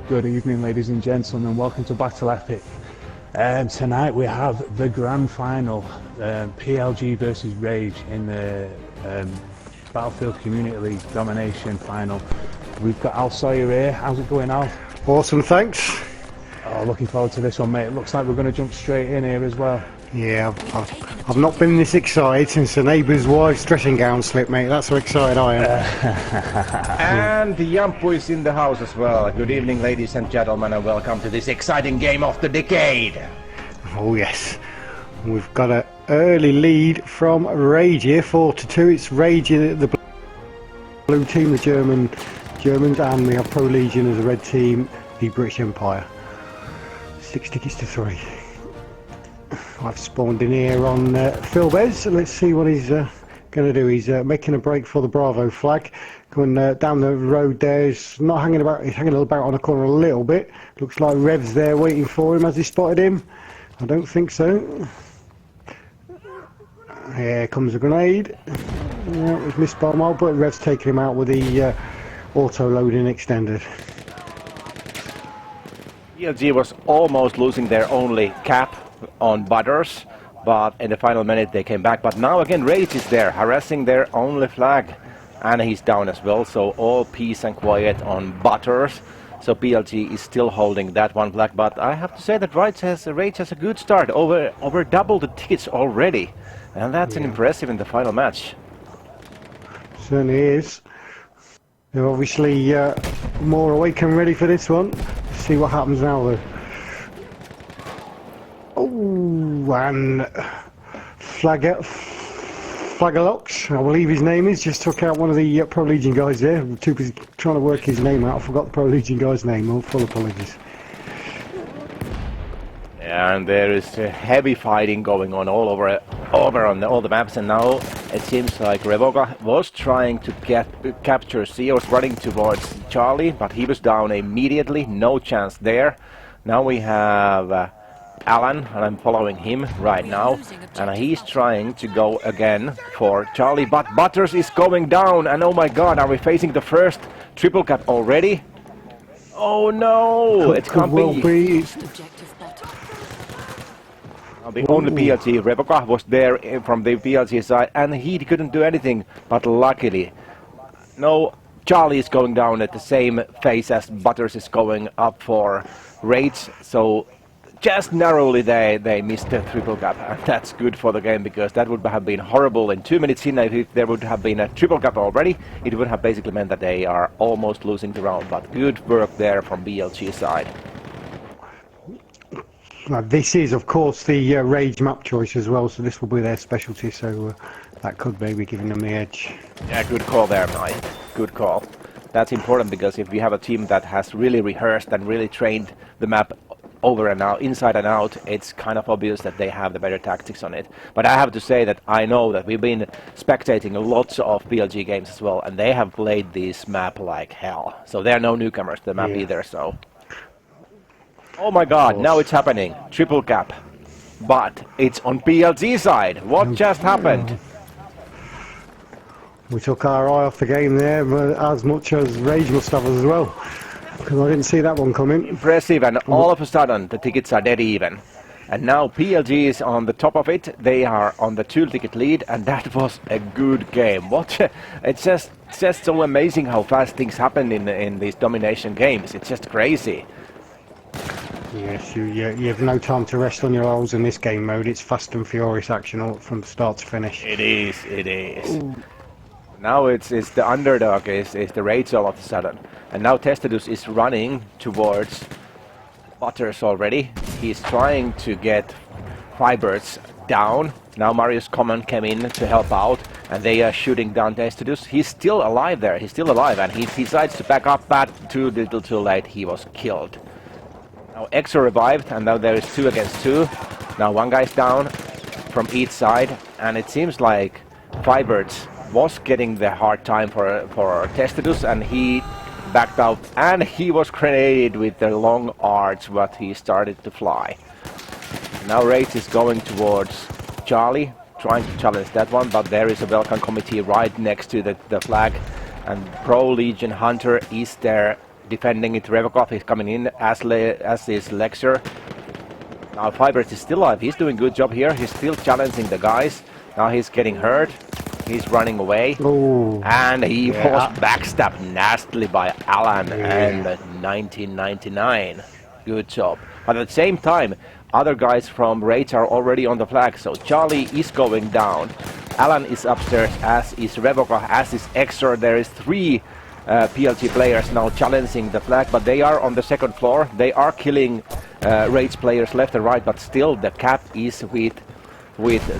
Good evening, ladies and gentlemen. Welcome to Battle Epic. Tonight we have the grand final, PLG versus Rage in the Battlefield Community League Domination Final. We've got Al Sawyer here. How's it going, Al? Awesome, thanks. Oh, looking forward to this one, mate. It looks like we're going to jump straight in here as well. Yeah, I've not been this excited since the neighbour's wife's dressing gown slipped, mate. That's how excited I am. And the Yampu is in the house as well. Good evening, ladies and gentlemen, and welcome to this exciting game of the decade. Oh yes, we've got an early lead from Rage here, 4-2. It's Rage in the blue team, the Germans, and we have ProLegion as a red team, the British Empire. 6 tickets to 3. I've spawned in here on Phil Bez. Let's see what he's going to do. He's making a break for the Bravo flag. Going down the road there. He's not hanging about. He's hanging about on the corner a little bit. Looks like Rev's there waiting for him. Has he spotted him? I don't think so. Here comes a grenade. Yeah, it was missed by a mile, but Rev's taking him out with the auto-loading extended. PLG was almost losing their only cap on Butters, but in the final minute they came back. But now again Rage is there harassing their only flag, and he's down as well, so all peace and quiet on Butters. So PLG is still holding that one flag, but I have to say that Rage has a good start, over double the tickets already, and that's an impressive in the final match. Certainly is. They're obviously more awake and ready for this one. See what happens now though. Oh, and Flagalox, I believe his name is, just took out one of the ProLegion guys there. I'm too busy trying to work his name out. I forgot the ProLegion guy's name. Oh, full apologies. And there is heavy fighting going on all over on all the maps, and now it seems like Revoga was trying to capture C. Was running towards Charlie, but he was down immediately. No chance there. Now we have Alan, and I'm following him right now, and he's trying to go again for Charlie, but Butters is going down, and oh my god, are we facing the first triple cap already? Oh no, it can't be. The only PLG, Revoca, was there from the PLG side, and he couldn't do anything, but luckily, no, Charlie is going down at the same phase as Butters is going up for Rage, so just narrowly they missed the triple cap, and that's good for the game, because that would have been horrible in 2 minutes in. If there would have been a triple cap already, it would have basically meant that they are almost losing the round, but good work there from BLG side. Now, this is of course the Rage map choice as well, so this will be their specialty, so that could maybe give them the edge. Yeah, good call there, Mike. Good call. That's important, because if we have a team that has really rehearsed and really trained the map over and out, inside and out, it's kind of obvious that they have the better tactics on it. But I have to say that I know that we've been spectating lots of PLG games as well, and they have played this map like hell. So they're no newcomers to the map either, so... Oh my god, now it's happening. Triple cap. But it's on PLG side. What just happened? We took our eye off the game there, but as much as Rage must have as well, because I didn't see that one coming. Impressive, and all of a sudden the tickets are dead even. And now PLG is on the top of it. They are on the 2-ticket lead, and that was a good game. It's just so amazing how fast things happen in these domination games. It's just crazy. Yes, you have no time to rest on your laurels in this game mode. It's fast and furious action all from start to finish. It is. Ooh. Now it's the underdog is the Rage all of a sudden. And now Testadus is running towards Butters already. He's trying to get Fibers down. Now Marius Common came in to help out, and they are shooting down Testadus. He's still alive there. He's still alive, and he decides to back up, but too little too late. He was killed. Now Exo revived, and now there is 2 against 2. Now one guy's down from each side, and it seems like Fibers was getting the hard time for Testadus, and he backed out, and he was grenaded with the long arch, but he started to fly. Now Rage is going towards Charlie, trying to challenge that one, but there is a welcome committee right next to the flag, and ProLegion Hunter is there defending it. Revokov is coming in as is Lexer. Now Fibers is still alive. He's doing a good job here. He's still challenging the guys. Now he's getting hurt. He's running away. Ooh. And he was backstabbed nastily by Alan and 1999. Good job. But at the same time, other guys from Rage are already on the flag. So Charlie is going down. Alan is upstairs, as is Revoka, as is Exor. There is 3 PLG players now challenging the flag, but they are on the second floor. They are killing Rage players left and right, but still the cap is with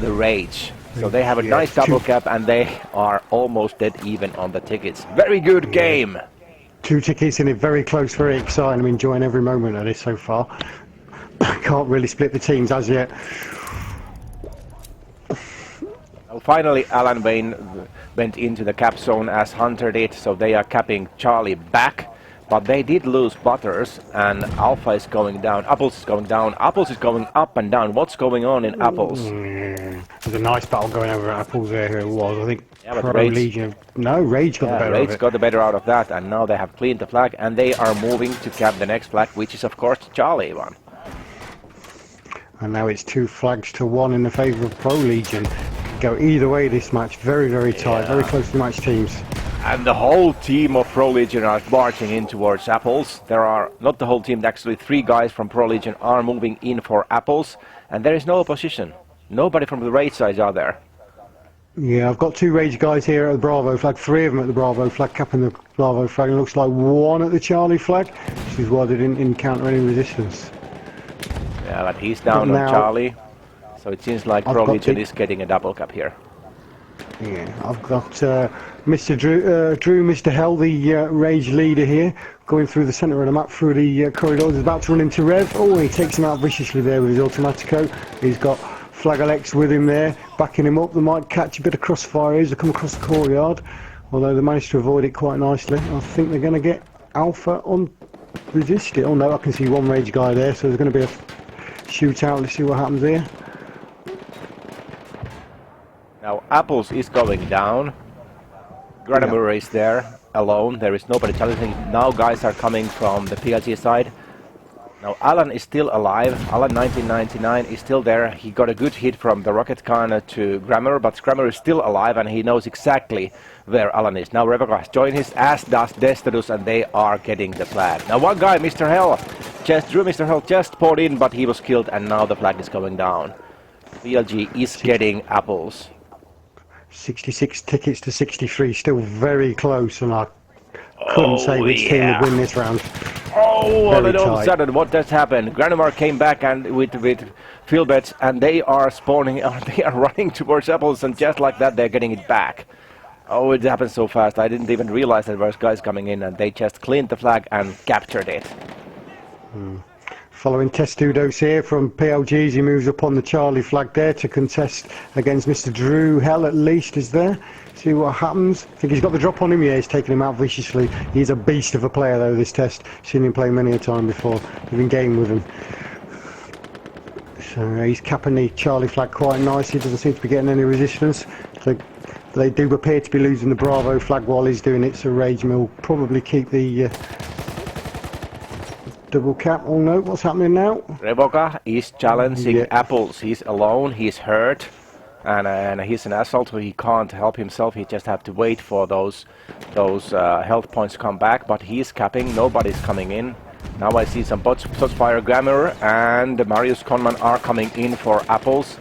the Rage. So they have a nice double cap, and they are almost dead even on the tickets. Very good game. 2 tickets in it, very close, very exciting. I'm enjoying every moment of this so far. Can't really split the teams as yet. Well, finally, Alan Wayne went into the cap zone as Hunter did, so they are capping Charlie back. But they did lose Butters, and Alpha is going down. Apples is going down. Apples is going up and down. What's going on in Apples? There's a nice battle going over at Apples there. Who it was? I think ProLegion. No, Rage got the better of it. Rage got the better out of that, and now they have cleaned the flag, and they are moving to cap the next flag, which is of course Charlie one. And now it's 2 flags to 1 in the favour of ProLegion. Go either way this match. Very, very tight. Very closely matched teams. And the whole team of ProLegion are marching in towards Apples. There are, not the whole team, actually 3 guys from ProLegion are moving in for Apples. And there is no opposition. Nobody from the Rage side are there. Yeah, I've got 2 Rage guys here at the Bravo flag. 3 of them at the Bravo flag, capping the Bravo flag. It looks like 1 at the Charlie flag, which is why they didn't encounter any resistance. Yeah, but he's down on Charlie. So it seems like ProLegion is getting a double cap here. Yeah, I've got Mr. Drew, Mr. Hell, the Rage leader here, going through the centre of the map through the corridors. He's about to run into Rev. Oh, he takes him out viciously there with his Automatico. He's got Flagalex with him there, backing him up. They might catch a bit of crossfire as they come across the courtyard, although they managed to avoid it quite nicely. I think they're going to get Alpha unresisted. Oh no, I can see 1 Rage guy there, so there's going to be a shootout. Let's see what happens here. Now Apples is going down. Granamura is there alone. There is nobody challenging. Now guys are coming from the PLG side. Now Alan is still alive. Alan 1999 is still there. He got a good hit from the rocket cannon to Grammar, but Grammar is still alive and he knows exactly where Alan is. Now Rebecca has joined his, as does Destadus, and they are getting the flag. Now one guy, Mr. Hell, Mr. Hell just poured in, but he was killed, and now the flag is going down. PLG is getting Apples. 66 tickets to 63, still very close, and I couldn't say which team would win this round. Oh, all of a sudden, what just happened? Granamar came back and with Philbets, and they are spawning, they are running towards Apples, and just like that, they're getting it back. Oh, it happened so fast. I didn't even realize that there was guys coming in, and they just cleaned the flag and captured it. Following Testudos here from PLGs, he moves up on the Charlie flag there to contest against Mr. Drew. Hell at least is there. See what happens. I think he's got the drop on him. Yeah, he's taking him out viciously. He's a beast of a player though, this test. Seen him play many a time before. Even game with him. So he's capping the Charlie flag quite nicely. Doesn't seem to be getting any resistance. So they do appear to be losing the Bravo flag while he's doing it. So Rage will probably keep the double cap. Oh no, what's happening now? Revoka is challenging Apples. He's alone, he's hurt, and he's an assault, so he can't help himself. He just have to wait for those health points to come back, but he's capping, nobody's coming in. Now I see some bots, Fire Grammar and Marius Conman are coming in for Apples.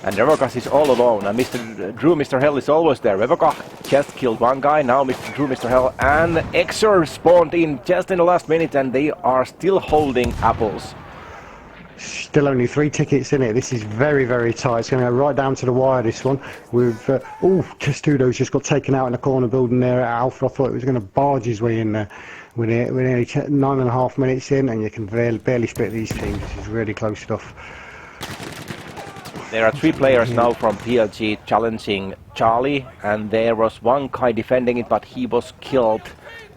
And Revoka is all alone, and Mr. Hell is always there. Revoka just killed 1 guy, now Mr. Hell and Exor spawned in just in the last minute, and they are still holding Apples. Still only 3 tickets in it. This is very, very tight. It's going to go right down to the wire, this one. With Testudo's just got taken out in the corner building there at Alpha. I thought it was going to barge his way in there. We're nearly 9.5 minutes in, and you can barely split these teams. This is really close stuff. There are 3 players now from PLG challenging Charlie, and there was 1 guy defending it, but he was killed,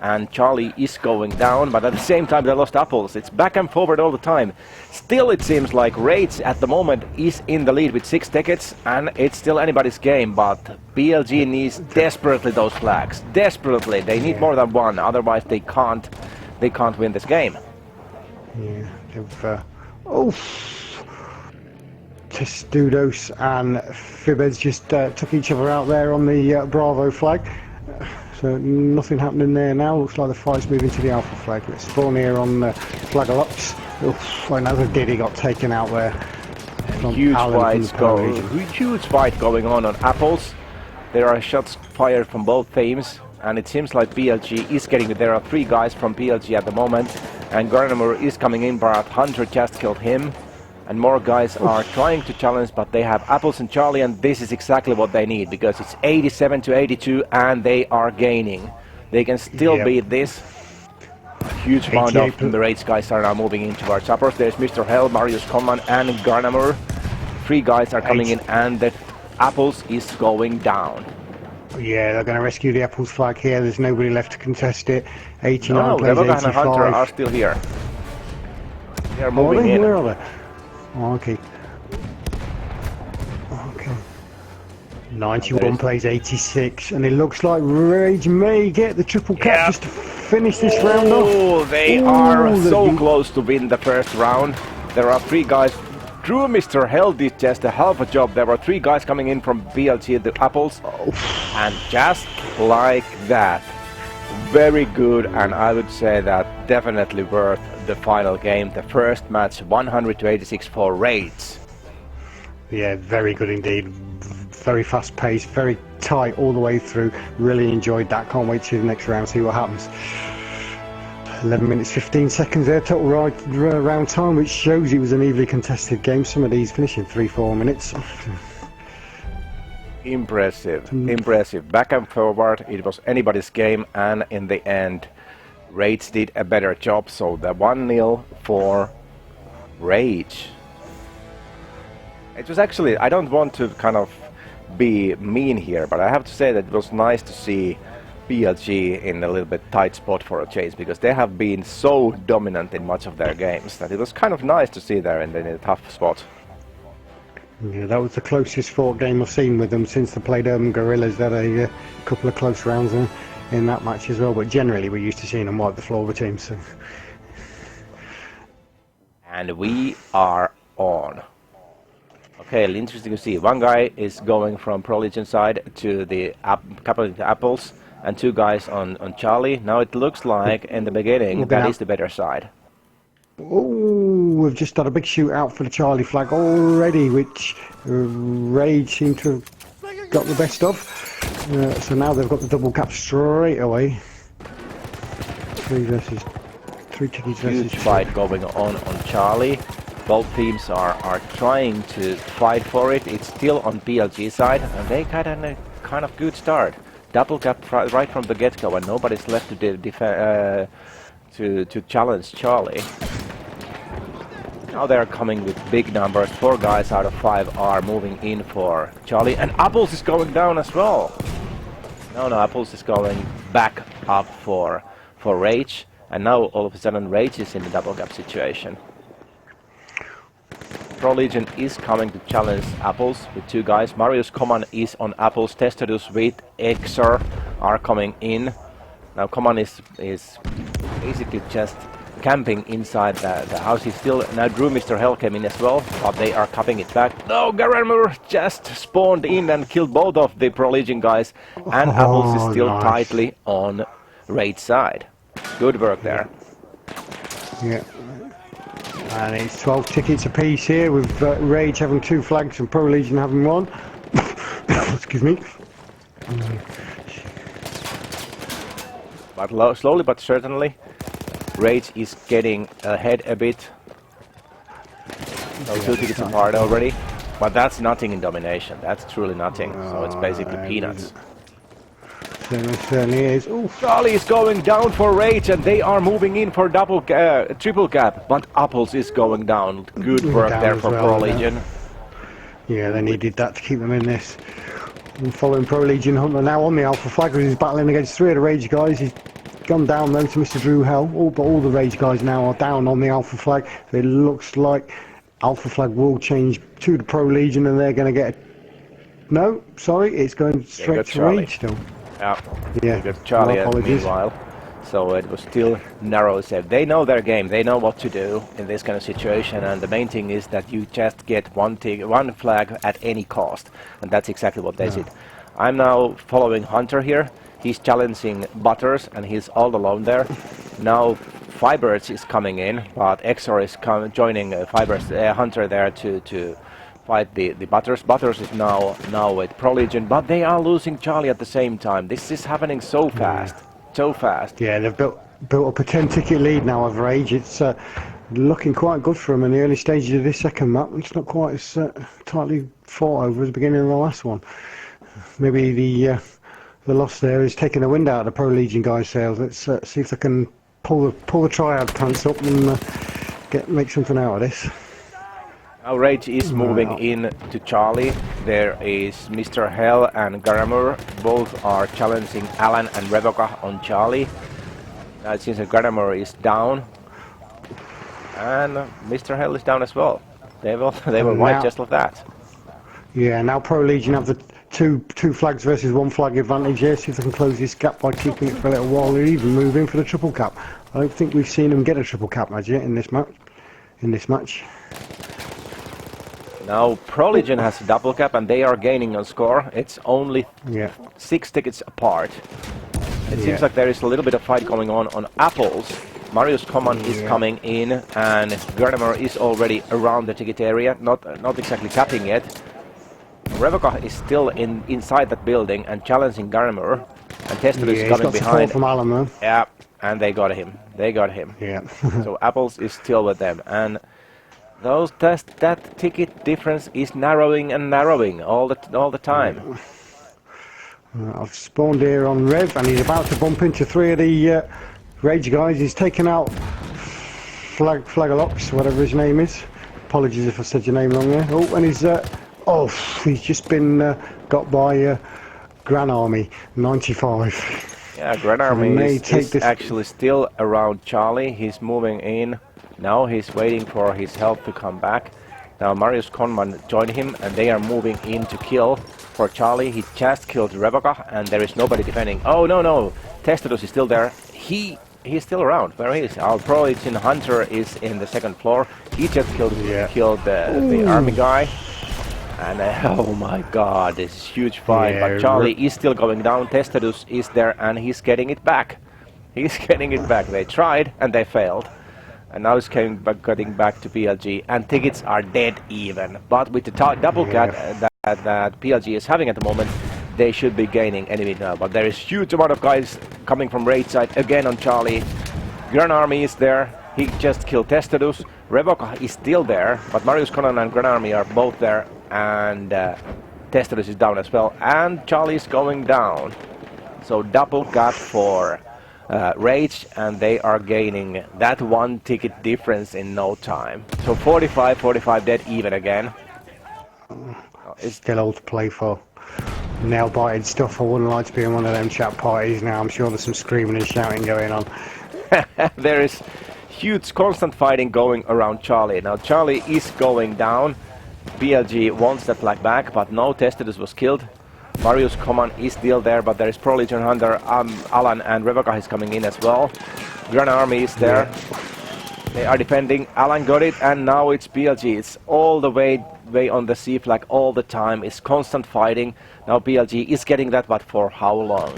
and Charlie is going down, but at the same time they lost Apples. It's back and forward all the time. Still it seems like Rage at the moment is in the lead with 6 tickets, and it's still anybody's game, but PLG needs desperately those flags. Desperately. They need more than 1, otherwise they can't they can't win this game. Yeah, they've, Testudos and Fibez just took each other out there on the Bravo flag. So nothing happening there now. Looks like the fight's moving to the Alpha flag. Let's spawn here on Flagalux. Another Diddy got taken out there. Huge fight going on Apples. There are shots fired from both teams, and it seems like PLG is getting it. There are 3 guys from PLG at the moment, and Garnamur is coming in, but Hunter just killed him. And more guys are trying to challenge, but they have Apples and Charlie, and this is exactly what they need, because it's 87 to 82, and they are gaining. They can still beat this. A huge amount of the Rage guys are now moving in towards Uppers. There's Mr. Hell, Marius Common, and Garnamur. 3 guys are coming in, and the Apples is going down. Yeah, they're going to rescue the Apples flag here. There's nobody left to contest it. 89 no, plays 85. and Hunter are still here. They are moving in. Where are they? Oh, okay. Okay. 91 plays 86, and it looks like Rage may get the triple cap just to finish this round off. Oh, they are so close to win the first round. There are 3 guys. Drew Mr. Hell did just a hell of a job. There were 3 guys coming in from BLG, the Apples, and just like that, very good, and I would say that definitely worth the final game. The first match, 100 to 86 for Rage. Yeah, very good indeed. Very fast paced, very tight all the way through. Really enjoyed that. Can't wait to the next round, see what happens. 11 minutes 15 seconds there total round time, which shows it was an evenly contested game. Some of these finishing 3-4 minutes. Impressive, impressive. Back and forward, it was anybody's game, and in the end, Rage did a better job. So the 1-0 for Rage. It was actually, I don't want to kind of be mean here, but I have to say that it was nice to see PLG in a little bit tight spot for a change, because they have been so dominant in much of their games that it was kind of nice to see there in a tough spot. Yeah, that was the closest fought game I've seen with them since they played Gorillas. They had a couple of close rounds in that match as well, but generally we're used to seeing them wipe the floor with teams. So. And we are on. Okay, interesting to see. One guy is going from ProLegion side to the couple of the Apples, and 2 guys on Charlie. Now it looks like in the beginning that is the better side. Oh, we've just had a big shootout for the Charlie flag already, which Rage seem to have got the best of. So now they've got the double cap straight away. 3 tickets versus Huge fight going on Charlie. Both teams are trying to fight for it. It's still on PLG side, and they got a kind of good start. Double cap right from the get-go, and nobody's left to challenge Charlie. Now they're coming with big numbers. 4 guys out of 5 are moving in for Charlie, and Apples is going down as well. No, Apples is going back up for Rage, and now all of a sudden Rage is in the double cap situation. ProLegion is coming to challenge Apples with 2 guys. Marius Common is on Apples. Testadus with Exer are coming in. Now Common is basically just camping inside the house. He's still, now Drew Mr. Hell came in as well, but they are cutting it back. No, Garamur just spawned in and killed both of the ProLegion guys, and Apples is still tightly on Rage side. Good work there. Yeah. And it's 12 tickets apiece here, with Rage having 2 flags and ProLegion having 1. Excuse me. But slowly but certainly, Rage is getting ahead a bit. So 2 tickets apart already. But that's nothing in domination. That's truly nothing. So it's basically peanuts. Certainly is. Charlie is going down for Rage, and they are moving in for triple cap, but Apples is going down. Good work there from ProLegion. Yeah, they needed that to keep them in this. And following ProLegion, Hunter now on the Alpha flag, he's battling against 3 of the Rage guys. He's gone down then to Mr. Drew Hell. But all the Rage guys now are down on the Alpha flag. So it looks like Alpha flag will change to the ProLegion, and they're going to get no, sorry, it's going straight to Rage still. Yeah, we got Charlie meanwhile So it was still narrow save. They know their game. They know what to do in this kind of situation. And the main thing is that you just get one flag at any cost. And that's exactly what they did. I'm now following Hunter here. He's challenging Butters, and he's all alone there. Now Fibers is coming in, but Exor is joining Hunter there to fight the Butters. Butters is now with ProLegion, but they are losing Charlie at the same time. This is happening so fast. So fast. Yeah, they've built up a 10-ticket lead now of Rage. It's looking quite good for them in the early stages of this second map. It's not quite as tightly fought over as the beginning of the last one. Maybe the loss there is taking the wind out of the ProLegion guys' sails. Let's see if they can pull the triad pants up and make something out of this. Now Rage is moving in to Charlie. There is Mr. Hell and Garamur. Both are challenging Alan and Revoca on Charlie. Now it seems that Garamur is down. And Mr. Hell is down as well. They will wipe just like that. Yeah, now ProLegion have the two flags versus one flag advantage here. See if they can close this gap by keeping it for a little while, or even move in for the triple cap. I don't think we've seen them get a triple cap match yet in this match. Now ProLegion has a double cap and they are gaining on score. It's only 6 tickets apart. It seems like there is a little bit of fight going on Apples. Marius Common is coming in, and Gardamer is already around the ticket area, not exactly capping it. Revoca is still inside that building and challenging Gardamer, and Testament is coming behind. From Alan, man. Yeah, and they got him. Yeah. So Apples is still with them, and that ticket difference is narrowing and narrowing all the time. I've spawned here on Rev, and he's about to bump into 3 of the Rage guys. He's taken out Flagalox, whatever his name is. Apologies if I said your name wrong there. Oh, and he's just been got by Gran Army 95. Yeah, Gran Army is actually still around Charlie. He's moving in. Now he's waiting for his health to come back. Now Marius Conman joined him, and they are moving in to kill for Charlie. He just killed Revoca, and there is nobody defending. Oh no! Testadus is still there. He's still around. Where is he? Our ProLegion Hunter is in the second floor. He just killed the army guy. And oh my god, this is huge fight. Yeah, but Charlie is still going down. Testadus is there, and he's getting it back. They tried, and they failed. And now it's getting back to PLG, and tickets are dead even. But with the double cut that PLG is having at the moment, they should be gaining enemy now. But there is huge amount of guys coming from raid side again on Charlie. Gran Army is there. He just killed Testadus. Revoca is still there, but Marius Conan and Gran Army are both there, and Testadus is down as well. And Charlie is going down. So double cut for Rage, and they are gaining that 1 ticket difference in no time. So 45 dead even again. It's still all to play for. Nail-bited stuff. I wouldn't like to be in one of them chat parties now. I'm sure there's some screaming and shouting going on. There is huge constant fighting going around Charlie. Now Charlie is going down. PLG wants that flag back, but no, Testadus was killed. Marius Common is still there, but there is ProLegion Hunter, Alan and Revoca is coming in as well. Gran Army is there. They are defending. Alan got it, and now it's PLG. It's all the way on the C flag all the time. It's constant fighting. Now PLG is getting that, but for how long?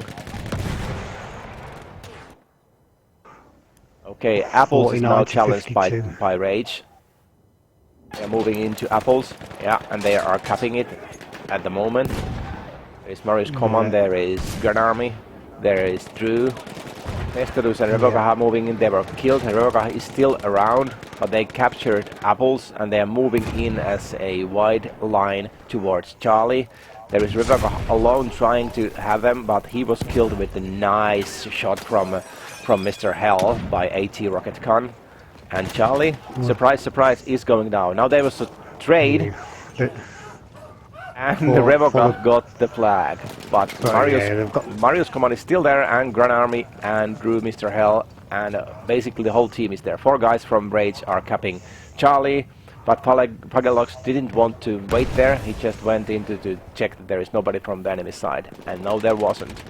Okay, Apples is now challenged by Rage. They're moving into Apples. Yeah, and they are capping it at the moment. There is Marius Common, there is Gran Army, there is Drew. Testadus and Revoca are moving in. They were killed, and Revoca is still around, but they captured Apples, and they are moving in as a wide line towards Charlie. There is Revoca alone trying to have them, but he was killed with a nice shot from Mr. Hell by AT Rocket Con. And Charlie, surprise, is going down. Now there was a trade. And Revoca got the flag, but Marius Command is still there, and Gran Army and Drew, Mr. Hell, and basically the whole team is there. 4 guys from Rage are capping Charlie, but Pagalox didn't want to wait there. He just went in to check that there is nobody from the enemy side, and no, there wasn't.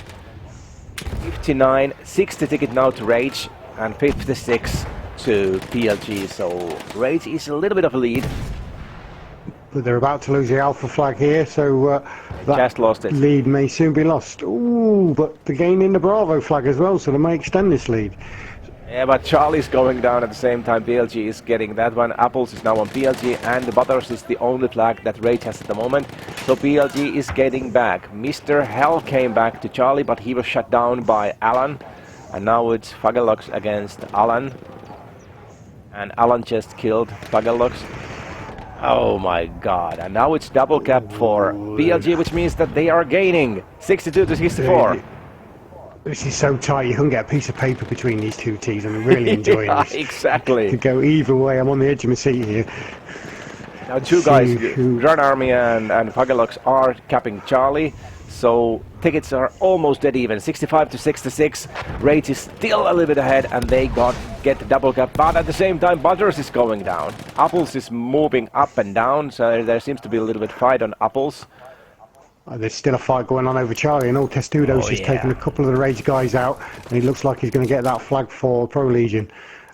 59, 60 ticket now to Rage, and 56 to PLG. So Rage is a little bit of a lead. But they're about to lose the Alpha flag here, so that Just lost it. lead may soon be lost. Ooh, but they're gaining the Bravo flag as well, so they may extend this lead. Yeah, but Charlie's going down at the same time. PLG is getting that one. Apples is now on PLG, and the Butters is the only flag that Rage has at the moment. So PLG is getting back. Mr. Hell came back to Charlie, but he was shut down by Alan. And now it's Fagelox against Alan. And Alan just killed Fagelox. Oh my god. And now it's double cap for PLG, which means that they are gaining 62 to 64. This is so tight, you couldn't get a piece of paper between these two teams. I'm really enjoying Yeah, this. exactly. Could go either way. I'm on the edge of my seat here. Now two guys, Run Army and Fagelox, are capping Charlie. So tickets are almost dead even. 65 to 66. Rage is still a little bit ahead, and they get the double cap. But at the same time, Butters is going down. Apples is moving up and down, so there seems to be a little bit fight on Apples. There's still a fight going on over Charlie, and old Testudo's just taken a couple of the Rage guys out, and he looks like he's going to get that flag for ProLegion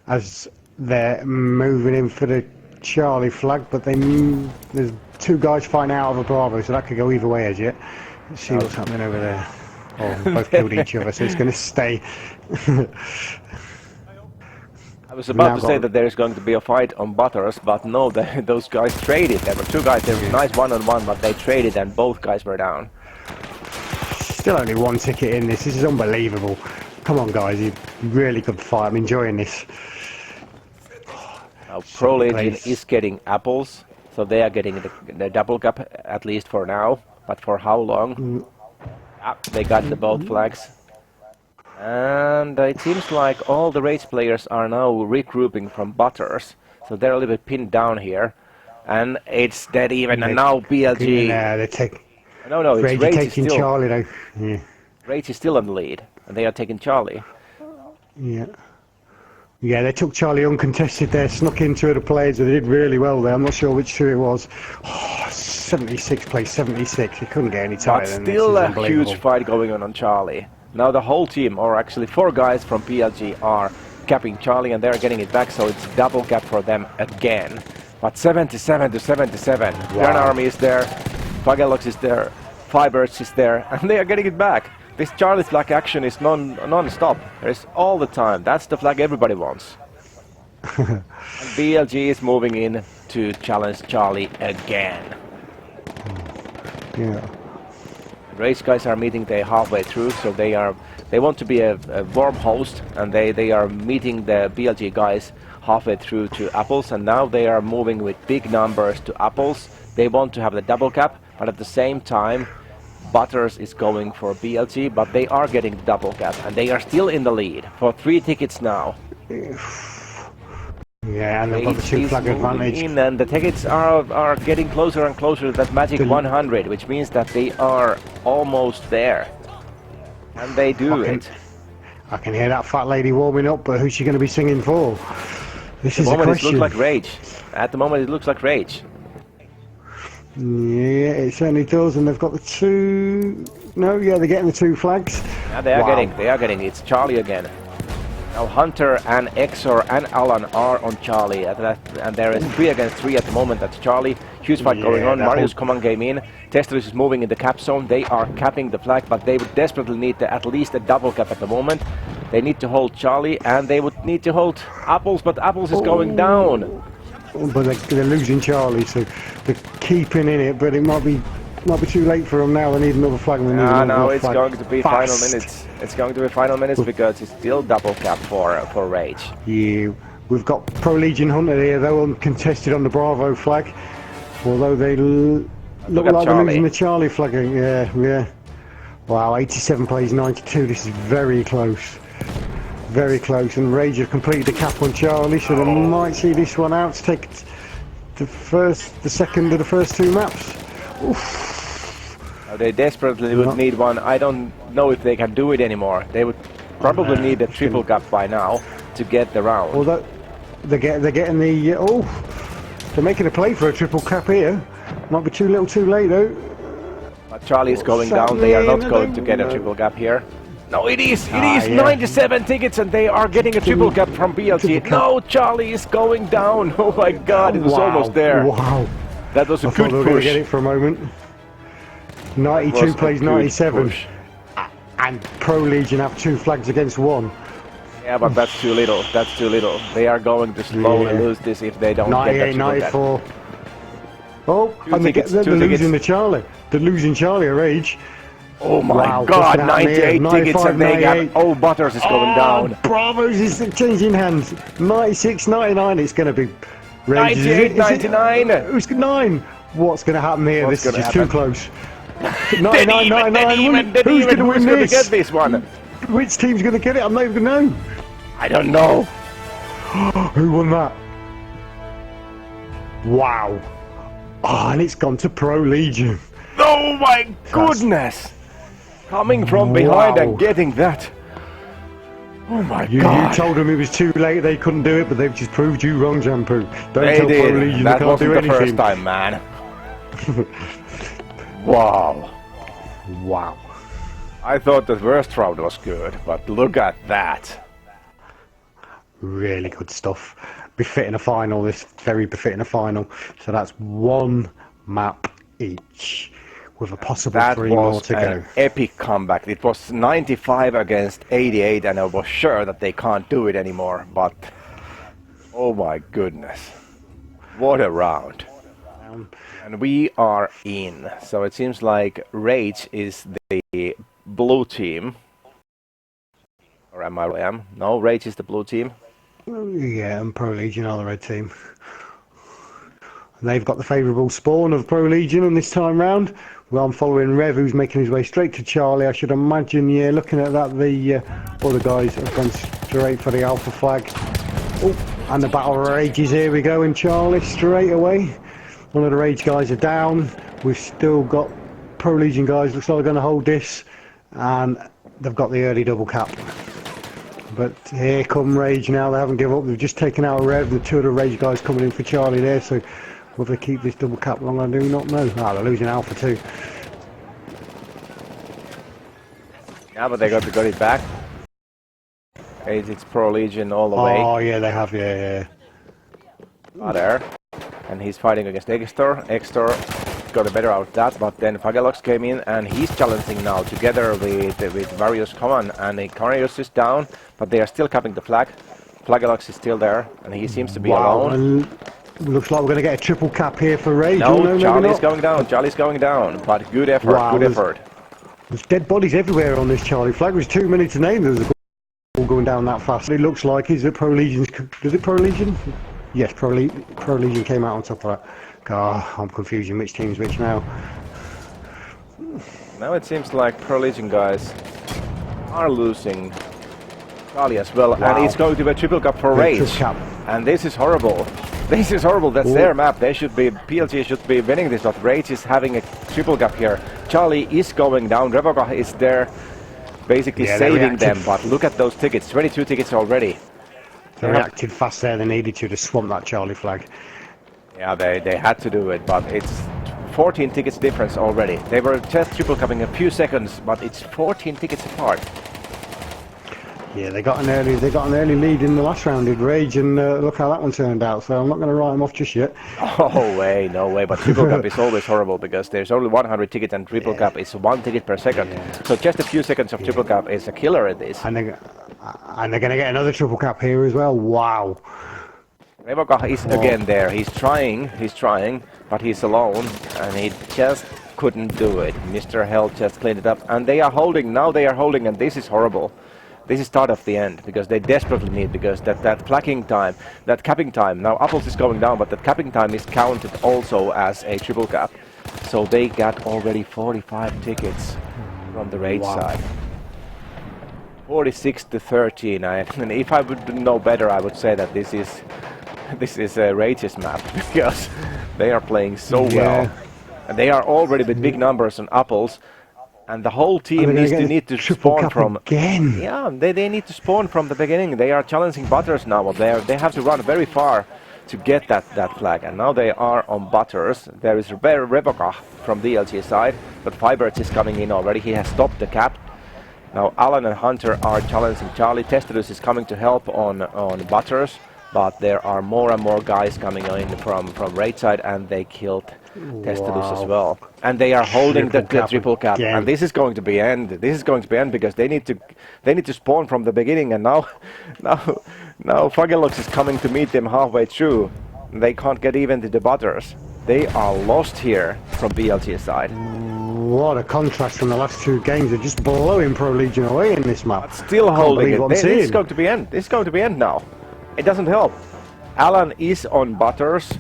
as they're moving in for the Charlie flag. But there's two guys fighting out of a Bravo, so that could go either way as yet. Let's see what's happening over there. Oh, they both killed each other, so it's going to stay. I was about to say that there's going to be a fight on Butters, but no, those guys traded. There were two guys, there was a nice one-on-one, but they traded and both guys were down. Still only one ticket in this. This is unbelievable. Come on, guys, you really good fight. I'm enjoying this. Now, ProLegion is getting Apples, so they are getting the double cap, at least for now. But for how long? They got the both flags. And it seems like all the Rage players are now regrouping from Butters. So they're a little bit pinned down here. And it's dead even, and now PLG... No, it's Rage taking still, Charlie though. Yeah. Rage is still in the lead, and they are taking Charlie. Yeah, they took Charlie uncontested there, snuck into the players, and they did really well there. I'm not sure which two it was. Oh, 76 plays 76, it couldn't get any tighter than this. But still a huge fight going on Charlie. Now the whole team, or actually 4 guys from PLG, are capping Charlie, and they're getting it back, so it's double cap for them again. But 77 to 77. Wow. Run Army is there, Fagelox is there, Fibers is there, and they are getting it back. This Charlie flag action is non-stop. There's all the time. That's the flag everybody wants. And BLG is moving in to challenge Charlie again. Yeah. Race guys are meeting they halfway through, so they want to be a warm host, and they are meeting the BLG guys halfway through to Apples, and now they are moving with big numbers to Apples. They want to have the double cap, but at the same time Butters is going for BLG, but they are getting double cap, and they are still in the lead for 3 tickets now. Yeah, and they've got the 2 flag advantage. And the tickets are getting closer and closer to that magic 100, which means that they are almost there. And they do it. I can hear that fat lady warming up, but who's she going to be singing for? This is the question. It looks like Rage. At the moment it looks like Rage. Yeah, it certainly does, and they've got the 2... No, yeah, they're getting the 2 flags. Yeah, they are getting. It's Charlie again. Now Hunter and Exor and Alan are on Charlie, and there is 3 against 3 at the moment. That's Charlie. Huge fight going on. Marius command game in. Testerus is moving in the cap zone. They are capping the flag, but they would desperately need at least a double cap at the moment. They need to hold Charlie, and they would need to hold Apples, but Apples is going down. But they're losing Charlie, so they're keeping in it, but it might be too late for them now. They need another flag. No, it's going to be final minutes. It's going to be final minutes because it's still double cap for Rage. Yeah, we've got ProLegion Hunter here, though, uncontested on the Bravo flag. Although they look like they're losing the Charlie flag. Yeah. Wow, 87 plays 92. This is very close. Very close, and Rage have completed the cap on Charlie, so they might see this one out to take the second of the first 2 maps. They desperately would need one. I don't know if they can do it anymore. They would probably need a triple cap by now to get the round. Although they're getting the they're making a play for a triple cap here. Might be too little, too late though. But Charlie is going down. They are not going to get a triple cap here. No, it is. It Ah, is yeah. 97 tickets, and they are getting a triple cap from BLG. No, Charlie is going down. Oh my God, it was Wow, almost there. Wow. That was a I thought good they were going to push. get it for a moment. That 92 was a plays good 97. push. And ProLegion have 2 flags against 1. Yeah, but that's too little. That's too little. They are going to slowly Yeah. lose this if they don't get 98, that triple cap. 94. Oh, Two and tickets, they're two losing tickets. the Charlie. They're losing Charlie at Rage. Oh my Wow, God, what's gonna happen here? 98 tickets 95, and they got... 98. Oh, Butters is going down. Bravos is changing hands. 96, 99. It's going to be Rage. 98, 99. Who's 9? What's going to happen here? What's This is gonna just too happen? close. Dead 99, even, 99. who's Who's going to win going to this? get this one? Which team's going to get it? I'm not even going to know. I don't know. Who won that? Wow. Oh, and it's gone to ProLegion. Oh my goodness! Coming from behind Wow. and getting that. Oh my You God! told them it was too late, they couldn't do it, but they've just proved you wrong, Jampu. Don't They tell did. ProLegion That they can't wasn't do the anything. first time, man. Wow! Wow. I thought the first round was good, but look at that. Really good stuff. Befitting a final, this very befitting a final. So that's 1 map each, with a possible That 3 more was to an go. epic comeback. It was 95 against 88, and I was sure that they can't do it anymore. But oh my goodness, what a round! And we are in. So it seems like Rage is the blue team. Or am I? No, Rage is the blue team. Yeah, and ProLegion are the red team. And they've got the favourable spawn of ProLegion on this time round. Well, I'm following Rev, who's making his way straight to Charlie. I should imagine, yeah, looking at that, the other guys have gone straight for the alpha flag. Oh, and the battle rages, here we go in Charlie straight away. One of the Rage guys are down. We've still got ProLegion guys, looks like they're going to hold this. And they've got the early double cap. But here come Rage now, they haven't given up, they've just taken out Rev, the 2 of the Rage guys coming in for Charlie there, so will they keep this double cap long, I do not know. Ah, they're losing Alpha too. Yeah, but they got it back. It's ProLegion all the way. Oh yeah, they have, yeah. There. And he's fighting against Extor. Extor got a better out of that, but then Fagelox came in and he's challenging now together with Various Common, and Ikarius is down, but they are still capping the flag. Fagelox is still there, and he seems to be alone. And looks like we're going to get a triple cap here for Rage. No, Oh, no, maybe Charlie's not. going down. Charlie's going down, but good effort. Wow, good there's- effort. There's dead bodies everywhere on this Charlie flag. It was too many to name. There's all going down that fast. It looks like, is it ProLegion's? Is it ProLegion? Yes, ProLegion came out on top of that. God, I'm confusing which team's which now. Now it seems like ProLegion guys are losing Charlie as well, Wow. and it's going to be a triple cap for Rage. Triple cap. And this is horrible. This is horrible. That's their map. They should be, PLG should be winning this, but Rage is having a triple cap here. Charlie is going down. Revoka is there, basically Yeah, they saving them. reacted. But look at those tickets. 22 tickets already. They reacted fast there. They needed to swamp that Charlie flag. Yeah, they had to do it, but it's 14 tickets difference already. They were just triple capping a few seconds, but it's 14 tickets apart. Yeah, they got an early lead in the last round, did Rage, and look how that one turned out. So I'm not going to write them off just yet. Oh way, no way. But triple cap is always horrible because there's only 100 tickets and triple cap is 1 ticket per second. Yeah. So just a few seconds of triple cap is a killer at this. And they're going to get another triple cap here as well. Wow. Revoka is again there. He's trying, but he's alone, and he just couldn't do it. Mr. Hell just cleaned it up, and they are holding. Now they are holding, and this is horrible. This is start of the end because they desperately need, because that capping time. Now Apples is going down, but that capping time is counted also as a triple cap. So they got already 45 tickets from the Rage side. 46 to 13. And if I would know better, I would say that this is a Rage's map because they are playing so well, and they are already with big numbers on Apples. And the whole team need to spawn from again. Yeah, they need to spawn from the beginning. They are challenging Butters now. They have to run very far to get that flag. And now they are on Butters. There is Revoka from DLG side, but Fibers is coming in already. He has stopped the cap. Now Alan and Hunter are challenging Charlie. Testedus is coming to help on Butters, but there are more and more guys coming in from raid side, and they killed Testedus as well. And they are holding the triple cap, and this is going to be end. This is going to be end because they need to spawn from the beginning, and now Fagelox is coming to meet them halfway through. They can't get even to the Butters. They are lost here from BLG side. What a contrast from the last two games. They're just blowing ProLegion away in this map. But still holding it. This is going to be end. This is going to be end now. It doesn't help. Alan is on Butters.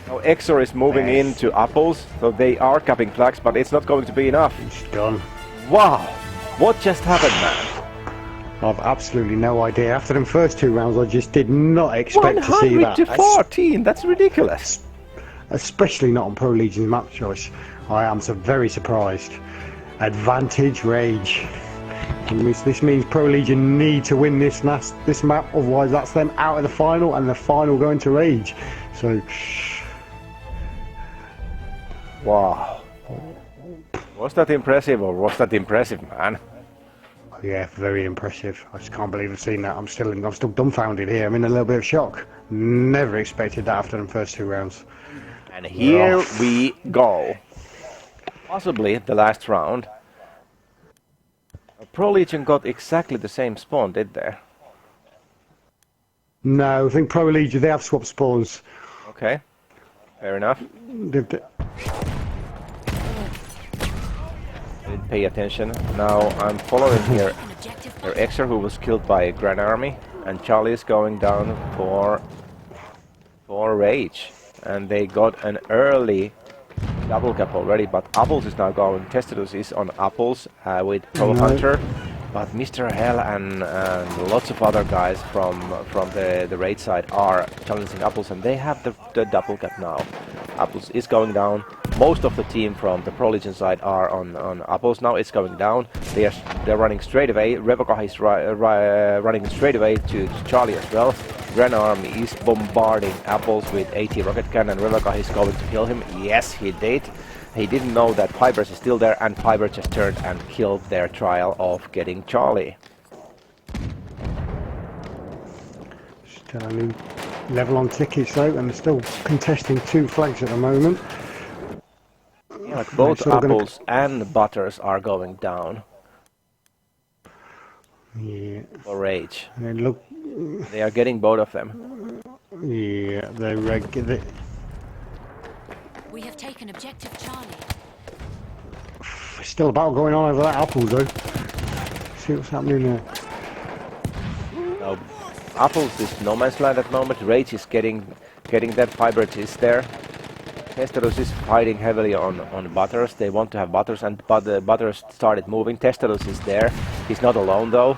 Now Exor is moving into Apples, so they are capping flags, but it's not going to be enough. It's done. Wow! What just happened, man? I've absolutely no idea. After them first two rounds, I just did not expect to see that. 100 to 14, that's ridiculous. Especially not on ProLegion's map choice. I am so very surprised. Advantage Rage. This means ProLegion need to win this map, otherwise that's them out of the final, and the final going to Rage. So, wow. Was that impressive, or was that impressive, man? yeah, very impressive. I just can't believe I've seen that. I'm still dumbfounded here. I'm in a little bit of shock. Never expected that after the first two rounds. And here we go. Possibly the last round. ProLegion got exactly the same spawn, did they? No, I think ProLegion, they have swapped spawns. Okay, fair enough. They've Didn't pay attention. Now I'm following here their Exer, who was killed by a Grand Army, and Charlie is going down for Rage. And they got an early double cap already, but Apples is now going. Testedus is on Apples with Pro Hunter, but Mr. Hell and lots of other guys from the raid side are challenging Apples, and they have the double cap now. Apples is going down. Most of the team from the ProLegion side are on Apples now. It's going down. They're running straight away. Revoka is running straight away to Charlie as well. Grand Army is bombarding Apples with AT rocket cannon. Revoka is going to kill him. Yes, he did. He didn't know that Fibers is still there, and Fiber just turned and killed their trial of getting Charlie. still only level on tickets though, and they're still contesting two flags at the moment. Yeah, like both Apples and Butters are going down. Yeah. For Rage. And look. They are getting both of them. Yeah, they're regular. We have taken objective Charlie. There's still a battle going on over that Apples though. See what's happening there. Now, Apples is no man's land at the moment. Rage is getting that. Fiber is there. Testedus is fighting heavily on Butters. They want to have Butters, and Butters started moving. Testedus is there. He's not alone though.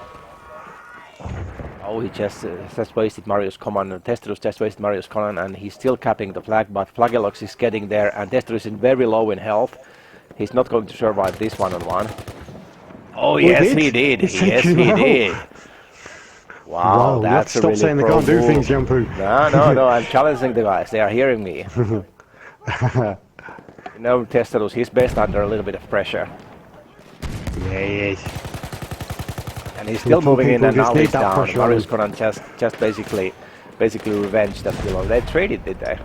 Oh, he just wasted Marius command. Testedus just wasted Marius command, and he's still capping the flag, but Flagelox is getting there, and Testedus is very low in health. He's not going to survive this one-on-one. Oh, yes, he did. Yes, he did. Wow, that's a really stop saying they can't do things, Jampu. No, I'm challenging the guys. They are hearing me. You know, Testedus, he's best under a little bit of pressure. Yeah, he is. And he's still moving in, and now he's down. Marius Conan just basically revenged that kill. They traded, did they?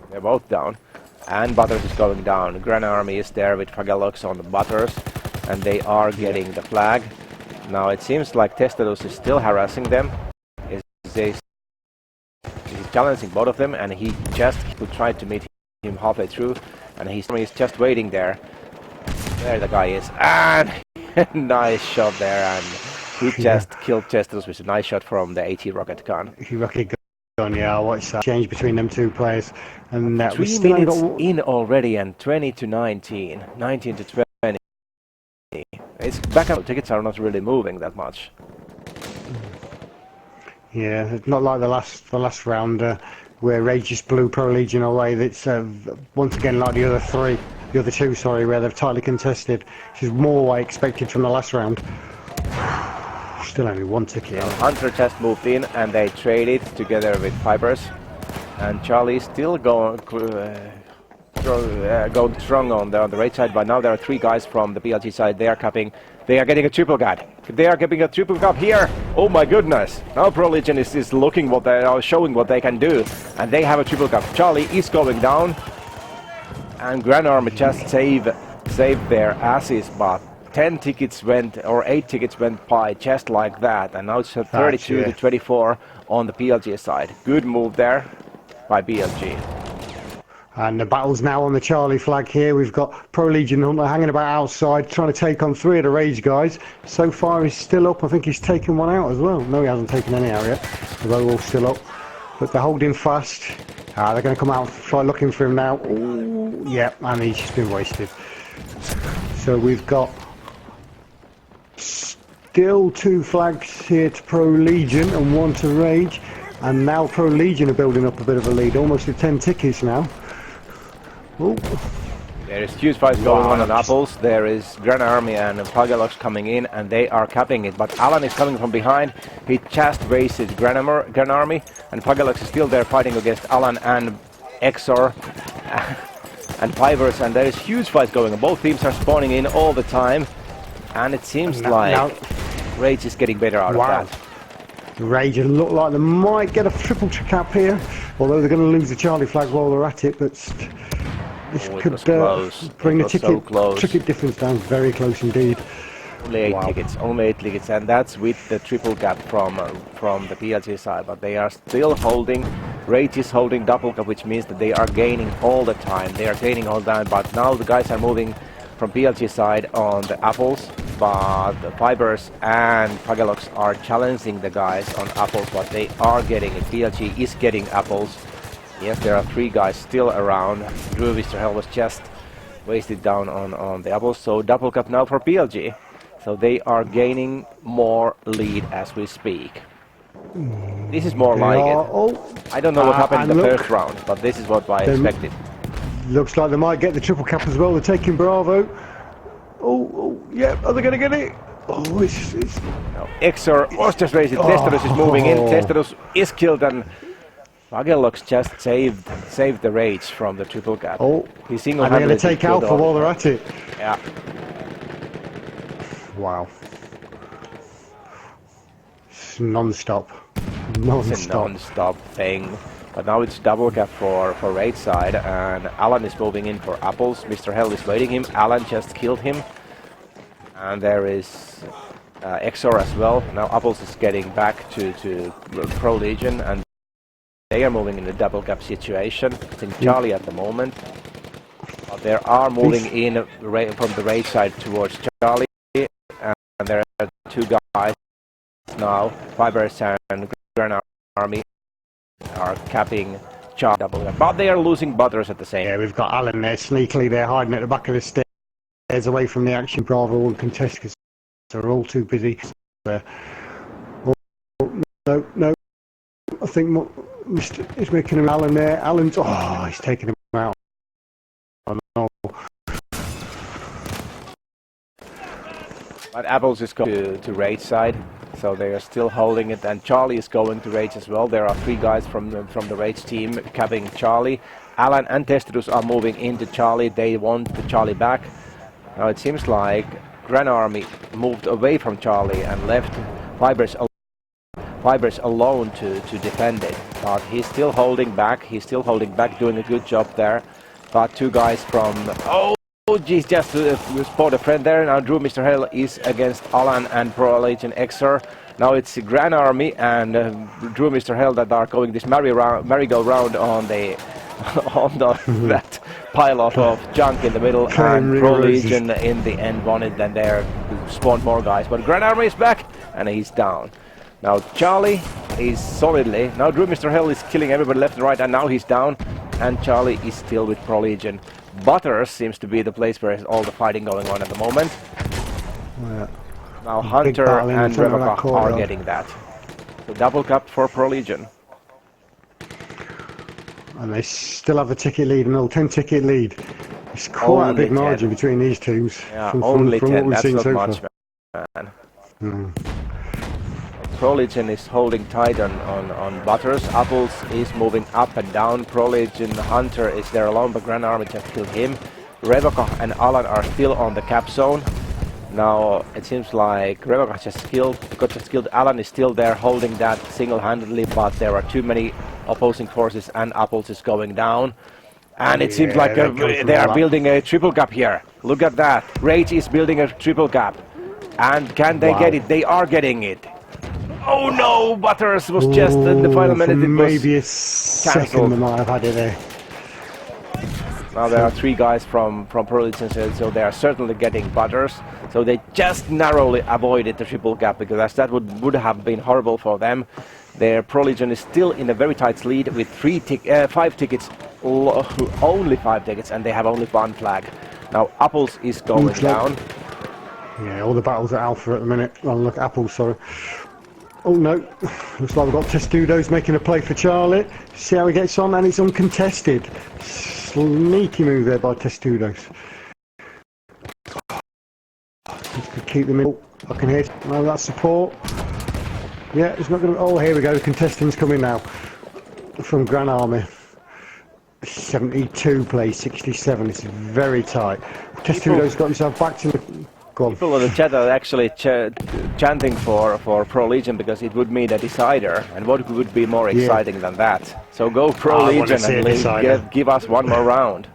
They're both down. And Butters is going down. Grand Army is there with Fagelox on the Butters, and they are getting the flag. Now it seems like Testedus is still harassing them. He's challenging both of them, and he just tried to meet him halfway through, and he's just waiting there. There the guy is, and nice shot there, and he just killed Testedus with a nice shot from the AT rocket gun. Rocket gun, yeah, I watched that change between them two players, and that 3 minutes in already, and 20 to 19, 19 to 20. It's back up. Tickets are not really moving that much. Yeah, it's not like the last round where Rage just blew ProLegion away. That's once again like the other two, where they've tightly contested. Which is more what I expected from the last round. Still only one ticket. Hunter just moved in, and they traded together with Fibers. And Charlie is still going strong on the right side, but now there are 3 guys from the PLG side. They are capping. They are getting a triple gap. They are getting a triple gap here. Oh my goodness! Now ProLegion is looking what they are showing what they can do, and they have a triple gap. Charlie is going down, and Grand Army just saved their asses, but 10 tickets went, or 8 tickets went by just like that, and now it's 32 to 24 on the PLG side. Good move there by PLG. And the battle's now on the Charlie flag here. We've got ProLegion Hunter hanging about outside, trying to take on 3 of the Rage guys. So far he's still up. I think he's taken one out as well. No, he hasn't taken any out yet, although we're all still up. But they're holding fast. They're going to come out and try looking for him now. Ooh, yeah, and he's just been wasted. So we've got still 2 flags here to ProLegion and 1 to Rage. And now ProLegion are building up a bit of a lead, almost at 10 tickets now. Ooh. There is huge fights going on Apples. There is Grand Army and Pagalox coming in, and they are capping it. But Alan is coming from behind. He just wasted Grand Army, and Pagalox is still there fighting against Alan and Exor and Pivers. And there is huge fights going on. Both teams are spawning in all the time, and it seems like Rage is getting better out of that. Rage look like they might get a triple cap here, although they're going to lose the Charlie flag while they're at it. But this could bring the ticket difference down very close indeed. Only 8 tickets, only 8 tickets, and that's with the triple gap from the PLG side. But they are still holding. Rage is holding double gap, which means that they are gaining all the time. They are gaining all the time, but now the guys are moving from PLG side on the Apples, but the Fibers and Pagalox are challenging the guys on Apples. What they are getting, and PLG is getting Apples. Yes, there are 3 guys still around. Drew Mr. Hell was just wasted down on the Apples, so double cap now for PLG. So they are gaining more lead as we speak. This is more like it. I don't know what happened in the first round, but this is what I expected. Looks like they might get the triple cap as well. They're taking Bravo. Oh, yeah, are they going to get it? Oh, it's... No, Exor was just raised. Testerus is moving in. Testerus is killed, and Pagalox just saved the Rage from the triple cap. Oh, he and they're going to take Alpha while they're at it. Yeah. Wow. It's non-stop. It's a non-stop thing. But now it's double cap for Rage side, and Alan is moving in for Apples. Mr. Hell is waiting him. Alan just killed him. And there is Exor as well. Now Apples is getting back to ProLegion, and they are moving in a double cap situation. It's in Charlie at the moment. But they are moving in from the Rage side towards Charlie. And there are 2 guys now, Fibers and Grand Army, are capping Charlie double cap. But they are losing Butters at the same time. Yeah, we've got Alan there sneakily there hiding at the back of the stairs away from the action. Bravo and contest because they're all too busy. No. I think Mr. is making him Alan there. Alan's he's taking him out. Oh no. But Apples is going to Rage side, so they are still holding it, and Charlie is going to Rage as well. There are 3 guys from the Rage team capping Charlie. Alan and Testerus are moving into Charlie. They want the Charlie back. Now it seems like Grand Army moved away from Charlie and left Fibers alone to defend it. But he's still holding back. Doing a good job there. But 2 guys from... Oh, geez, just spot a friend there. Now Drew Mr. Hell is against Alan and ProLegion Exor. Now it's Grand Army and Drew Mr. Hell that are going this merry-go-round on the that pile of junk in the middle, and ProLegion in the end won it. Then there spawned more guys, but Grand Army is back and he's down. Now Charlie is solidly. Now Drew Mr. Hell is killing everybody left and right, and now he's down, and Charlie is still with ProLegion. Butters seems to be the place where all the fighting going on at the moment. Yeah. Now Hunter and Rebecca are getting that. So double cap for ProLegion. And they still have a ticket lead, an old 10 ticket lead. It's quite a big margin between these teams. Yeah, only 10, what we've that's seen not so much, far. man. ProLegion is holding tight on Butters. Apples is moving up and down. ProLegion Hunter is there alone, but Grand Army just killed him. Revoka and Alan are still on the cap zone. Now it seems like Revoka got just killed. Alan is still there holding that single-handedly, but there are too many opposing forces and Apples is going down. And it seems like they are building a triple gap here. Look at that. Rage is building a triple gap. And can they get it? They are getting it. Oh no! Butters was just in the final minute. It was maybe a second cancelled. they might have had it there. Now there are 3 guys from ProLegion, so they are certainly getting Butters. So they just narrowly avoided the triple gap, because that would have been horrible for them. Their ProLegion is still in a very tight lead with 5 tickets, only 5 tickets, and they have only 1 flag. Now Apples is going down. Yeah, all the battles are Alpha at the minute. Oh look, Apples, sorry. Oh no, looks like we've got Testudo's making a play for Charlie. See how he gets on, and it's uncontested. Sneaky move there by Testudo's. Just to keep them in. Oh, I can hear. No, that's support. Yeah, it's not going to. Oh, here we go. The contestants coming now from Grand Army. 72 plays 67. It's very tight. Testudo's got himself back to the. People in the chat are actually chanting for ProLegion, because it would mean a decider, and what would be more exciting than that? So go ProLegion and give us one more round.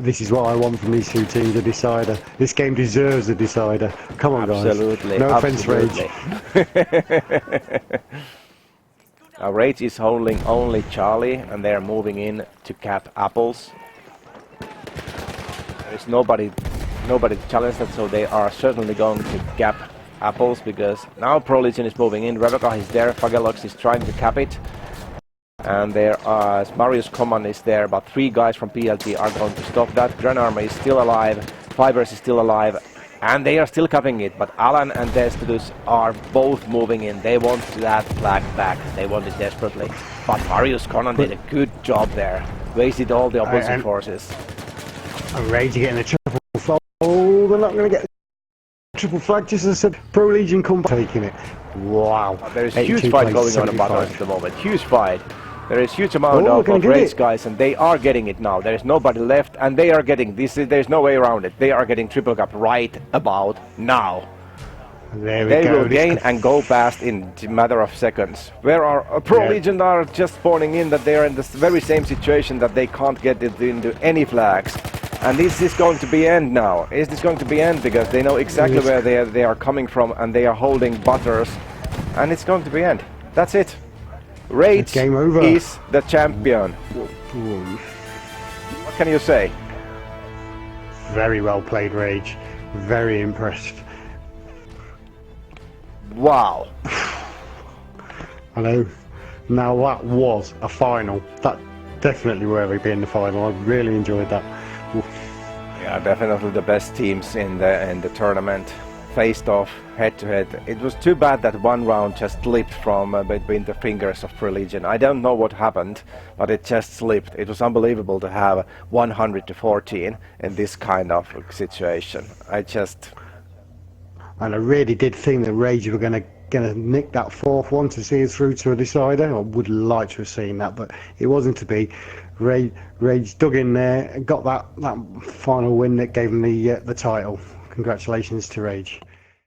This is what I want from these 2 teams, a decider. This game deserves a decider. Come on, absolutely, guys. No offense, Rage. Now Rage is holding only Charlie, and they are moving in to cap Apples. There is nobody to challenge that, so they are certainly going to gap Apples, because now ProLegion is moving in. Revoka is there, Fagelox is trying to cap it, and there are Marius Common is there, but 3 guys from PLG are going to stop that. Grand Army is still alive, Fibers is still alive, and they are still capping it, but Alan and Destidus are both moving in. They want that flag back, they want it desperately, but Marius Common did a good job there, wasted all the opposing forces. And Rage getting a triple flag. Oh, they're not going to get a triple flag, just as I said. ProLegion come back taking it. Wow. There is a huge fight going on about us at the moment. Huge fight. There is huge amount of Rage guys, and they are getting it now. There is nobody left, and they are getting this. There's no way around it. They are getting triple gap right about now. There we they go. Will gain and go past in a matter of seconds. Where are ProLegion are just spawning in that they are in the very same situation, that they can't get it into any flags. And this is going to be end now. Is this going to be end? Because they know exactly where they are coming from, and they are holding Butters, and it's going to be end. That's it. Rage is the champion. What can you say? Very well played, Rage. Very impressed. Wow. I know. Now that was a final. That definitely worthy being the final. I really enjoyed that. Yeah, definitely the best teams in the tournament faced off head to head. It was too bad that one round just slipped from between the fingers of ProLegion. I don't know what happened, but it just slipped. It was unbelievable to have 100-14 in this kind of situation. And I really did think that Rage were going to nick that 4th one to see it through to a decider. I would like to have seen that, but it wasn't to be. Rage dug in there and got that final win that gave him the title. Congratulations to Rage.